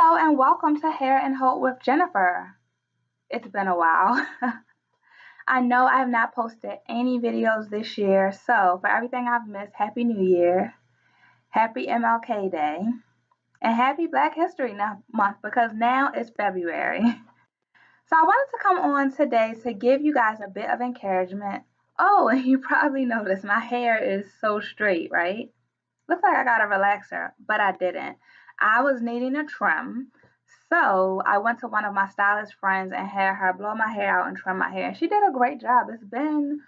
Hello and welcome to Hair and Hope with Jennifer. It's been a while. I know I have not posted any videos this year, so for everything I've missed, Happy New Year, Happy MLK Day, and Happy Black History Month because now it's February. So I wanted to come on today to give you guys a bit of encouragement. Oh, and you probably noticed my hair is so straight, right? Looks like I got a relaxer, but I didn't. I was needing a trim, so I went to one of my stylist friends and had her blow my hair out and trim my hair. And she did a great job. It's been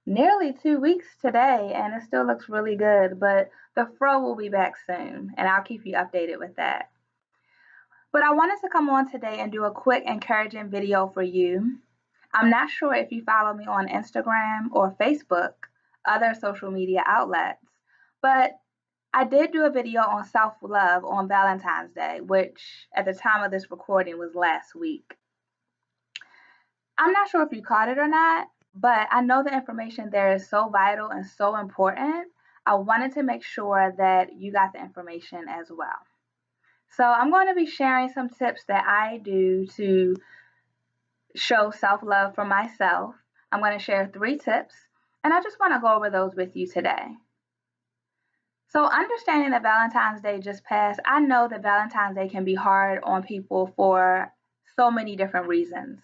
nearly 2 weeks today, and it still looks really good, but the fro will be back soon, and I'll keep you updated with that. But I wanted to come on today and do a quick encouraging video for you. I'm not sure if you follow me on Instagram or Facebook, other social media outlets, but I did do a video on self-love on Valentine's Day, which at the time of this recording was last week. I'm not sure if you caught it or not, but I know the information there is so vital and so important. I wanted to make sure that you got the information as well. So I'm going to be sharing some tips that I do to show self-love for myself. I'm going to share 3 tips, and I just want to go over those with you today. So understanding that Valentine's Day just passed, I know that Valentine's Day can be hard on people for so many different reasons.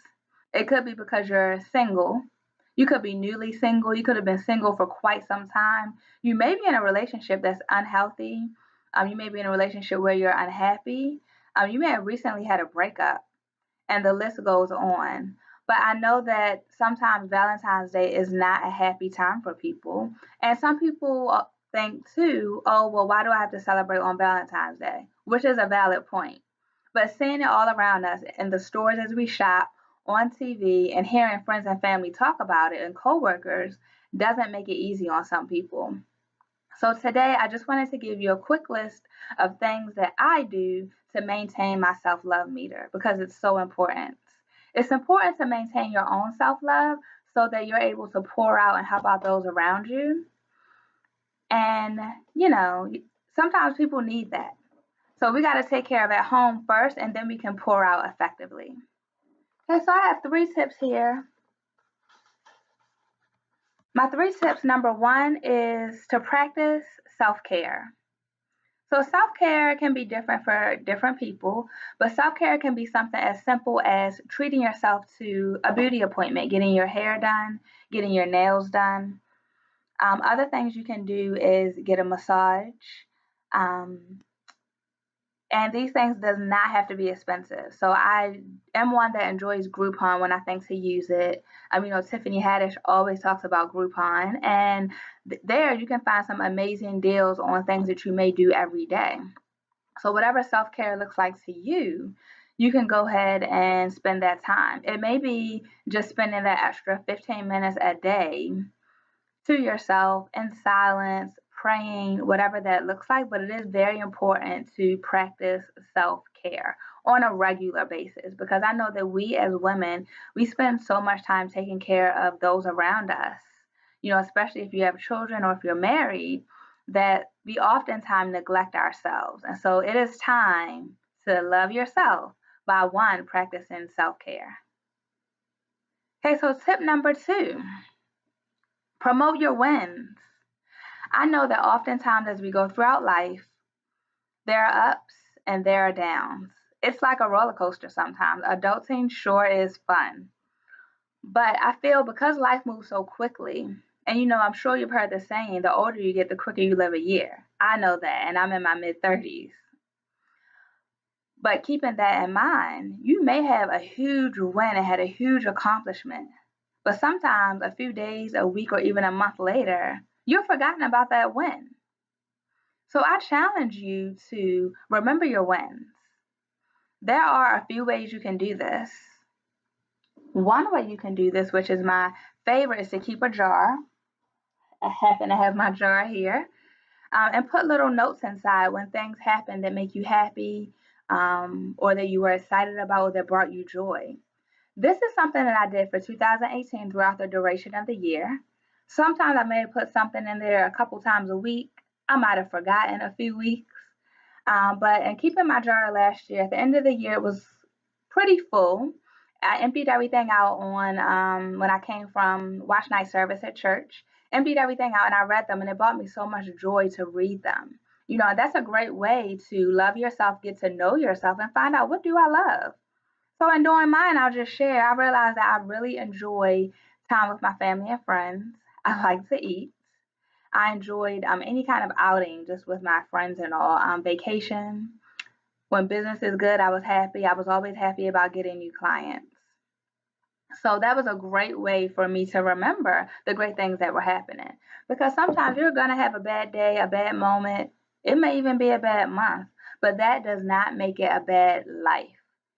It could be because you're single. You could be newly single. You could have been single for quite some time. You may be in a relationship that's unhealthy. You may be in a relationship where you're unhappy. You may have recently had a breakup, and the list goes on. But I know that sometimes Valentine's Day is not a happy time for people. And some people think too, oh, well, why do I have to celebrate on Valentine's Day? Which is a valid point. But seeing it all around us in the stores as we shop, on TV, and hearing friends and family talk about it and coworkers doesn't make it easy on some people. So today I just wanted to give you a quick list of things that I do to maintain my self-love meter because it's so important. It's important to maintain your own self-love so that you're able to pour out and help out those around you. And, sometimes people need that. So we got to take care of at home first, and then we can pour out effectively. Okay, so I have 3 tips here. My 3 tips, number 1 is to practice self-care. So self-care can be different for different people, but self-care can be something as simple as treating yourself to a beauty appointment, getting your hair done, getting your nails done. Other things you can do is get a massage. And these things does not have to be expensive. So I am one that enjoys Groupon when I think to use it. Tiffany Haddish always talks about Groupon, and there you can find some amazing deals on things that you may do every day. So whatever self-care looks like to you, you can go ahead and spend that time. It may be just spending that extra 15 minutes a day to yourself in silence, praying, whatever that looks like, but it is very important to practice self-care on a regular basis because I know that we as women, we spend so much time taking care of those around us, especially if you have children or if you're married, that we oftentimes neglect ourselves. And so it is time to love yourself by 1, practicing self-care. Okay, so tip number 2. Promote your wins. I know that oftentimes as we go throughout life, there are ups and there are downs. It's like a roller coaster sometimes. Adulting sure is fun. But I feel because life moves so quickly, and I'm sure you've heard the saying, the older you get, the quicker you live a year. I know that, and I'm in my mid-30s. But keeping that in mind, you may have a huge win and had a huge accomplishment. But sometimes a few days, a week, or even a month later, you've forgotten about that win. So I challenge you to remember your wins. There are a few ways you can do this. One way you can do this, which is my favorite, is to keep a jar. I happen to have my jar here. And put little notes inside when things happen that make you happy or that you were excited about or that brought you joy. This is something that I did for 2018 throughout the duration of the year. Sometimes I may have put something in there a couple times a week. I might have forgotten a few weeks. But in keeping my journal last year, at the end of the year, it was pretty full. I emptied everything out on when I came from watch night service at church. Emptied everything out and I read them, and it brought me so much joy to read them. You know, that's a great way to love yourself, get to know yourself, and find out what do I love. So in doing mine, I'll just share. I realized that I really enjoy time with my family and friends. I like to eat. I enjoyed any kind of outing just with my friends and all. Vacation. When business is good, I was happy. I was always happy about getting new clients. So that was a great way for me to remember the great things that were happening. Because sometimes you're going to have a bad day, a bad moment. It may even be a bad month, but that does not make it a bad life.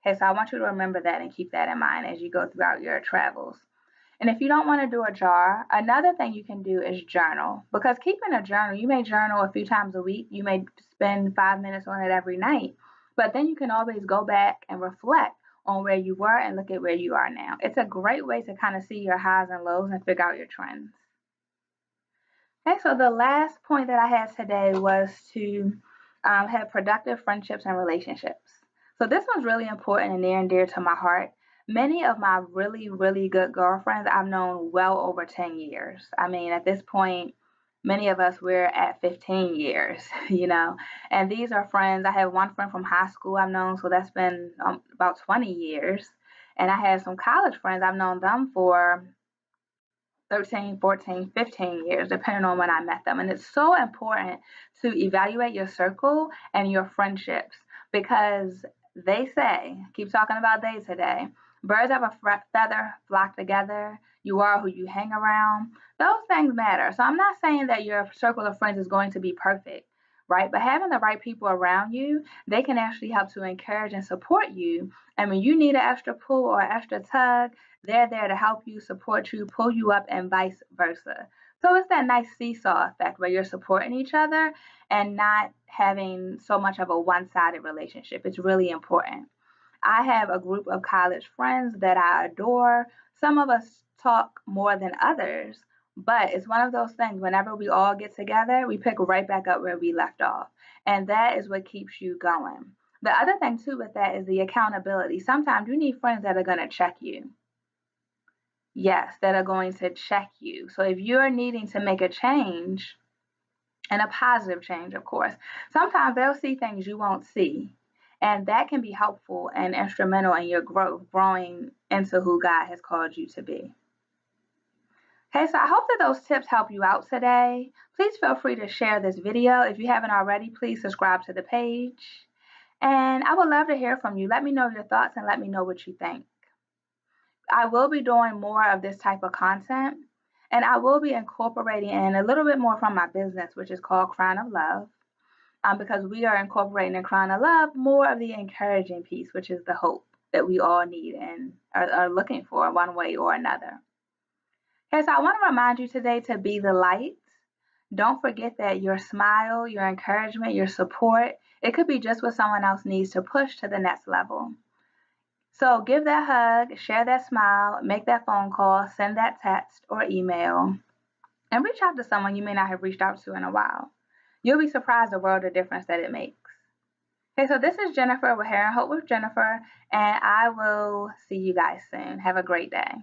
Okay, so I want you to remember that and keep that in mind as you go throughout your travels. And if you don't want to do a jar, another thing you can do is journal. Because keeping a journal, you may journal a few times a week. You may spend 5 minutes on it every night. But then you can always go back and reflect on where you were and look at where you are now. It's a great way to kind of see your highs and lows and figure out your trends. Okay, so the last point that I had today was to have productive friendships and relationships. So this one's really important and near and dear to my heart. Many of my really, really good girlfriends I've known well over 10 years. I mean, at this point, many of us we're at 15 years, you know. And these are friends. I have one friend from high school I've known, so that's been about 20 years. And I have some college friends I've known them for 13, 14, 15 years, depending on when I met them. And it's so important to evaluate your circle and your friendships because they say, keep talking about they today, birds of a feather flock together. You are who you hang around. Those things matter. So I'm not saying that your circle of friends is going to be perfect, right? But having the right people around you, they can actually help to encourage and support you. And when you need an extra pull or an extra tug, they're there to help you, support you, pull you up, and vice versa. So it's that nice seesaw effect where you're supporting each other and not having so much of a one sided relationship. It's really important. I have a group of college friends that I adore. Some of us talk more than others, but it's one of those things whenever we all get together, we pick right back up where we left off. And that is what keeps you going. The other thing, too, with that is the accountability. Sometimes you need friends that are going to check you. Yes, that are going to check you. So if you're needing to make a change, and a positive change, of course, sometimes they'll see things you won't see. And that can be helpful and instrumental in your growth, growing into who God has called you to be. Okay, so I hope that those tips help you out today. Please feel free to share this video. If you haven't already, please subscribe to the page. And I would love to hear from you. Let me know your thoughts and let me know what you think. I will be doing more of this type of content, and I will be incorporating in a little bit more from my business, which is called Crown of Love, because we are incorporating in Crown of Love more of the encouraging piece, which is the hope that we all need and are looking for one way or another. Okay, so I want to remind you today to be the light. Don't forget that your smile, your encouragement, your support, it could be just what someone else needs to push to the next level. So give that hug, share that smile, make that phone call, send that text or email, and reach out to someone you may not have reached out to in a while. You'll be surprised the world of difference that it makes. Okay, so this is Jennifer with Hair and Hope with Jennifer, and I will see you guys soon. Have a great day.